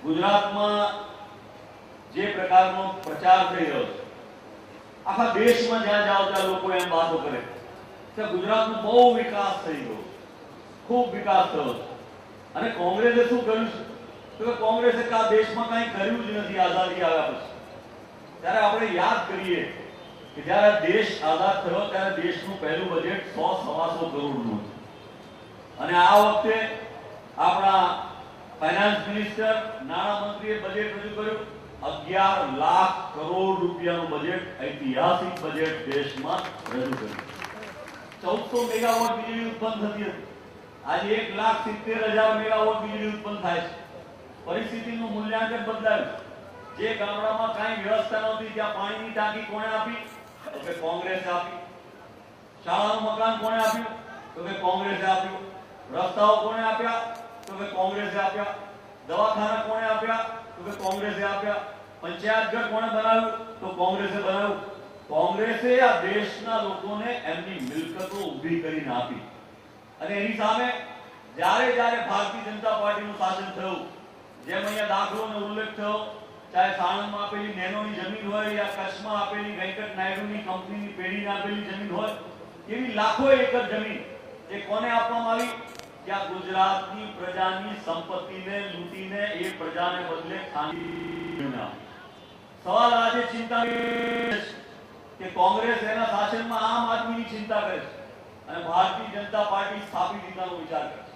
ગુજરાતમાં જે પ્રકારનો પ્રચાર થઈ રહ્યો છે, આખા દેશમાં જ્યાં જાઓ ત્યાં લોકો એમ વાતો કરે કે ગુજરાતનો બહુ વિકાસ થઈ ગયો, ખૂબ વિકાસ થયો છે. અને કોંગ્રેસે શું કર્યું છે? તો કોંગ્રેસે આ દેશમાં કંઈ કર્યું જ નથી આઝાદી આવ્યા પછી. ત્યારે આપણે યાદ કરીએ કે જ્યારે દેશ આઝાદ થયો ત્યારે દેશનું પહેલું બજેટ 100-125 કરોડનું હતું. અને આ વખતે આપણા ફાઇનાન્સ મિનિસ્ટર, નાણામંત્રીએ બજેટ રજૂ કર્યું 11 લાખ કરોડ રૂપિયાનું બજેટ, ઐતિહાસિક બજેટ દેશમાં રજૂ કર્યું. 1400 મેગાવોટ વીજળી ઉત્પન્ન થતી હતી, આજે 1,70,000 મેગાવોટ વીજળી ઉત્પન્ન થાય છે. પરિસ્થિતિનું મૂલ્યાંકન બદલાયું. જે ગામડામાં કાંઈ વ્યવસ્થા નહોતી ત્યાં પાણીની ટાંકી કોણે આપી? તો કે કોંગ્રેસે આપી. શાળાનું મકાન કોણે આપ્યું? તો કે કોંગ્રેસે આપ્યું. રસ્તાઓ કોણે આપ્યા? તો કે કોંગ્રેસે આપ્યા. દવાખાના કોણે આપ્યા? તો કે કોંગ્રેસે આપ્યા. પંચાયત ઘર કોણે બનાવ્યું? તો કોંગ્રેસે બનાવ્યું. કોંગ્રેસે આ દેશના લોકોને એમની મિલકતો ઊભી કરીને આપી. અને એની સામે જ્યારે જ્યારે ભારતીય જનતા પાર્ટીનું શાસન થયું, જેમ અહીંયા દાખલોનો ઉલ્લેખ થયો, ચાહે સાણંદમાં આપેલી નેનોની જમીન હોય યા કચ્છમાં આપેલી વેંકટ નાયડુની કંપનીની પેઢીને આપેલી જમીન હોય, એવી લાખો એકર જમીન એ કોને આપવામાં આવી? ત્યાં ગુજરાતની પ્રજાની સંપત્તિને લૂંટીને એ પ્રજાને બદલે ખાનગી. સવાલ આજે ચિંતા કે કોંગ્રેસ એના શાસનમાં આમ આદમીની ચિંતા કરે છે અને ભારતીય જનતા પાર્ટી સ્થાપિત થવાનો વિચાર કરે છે.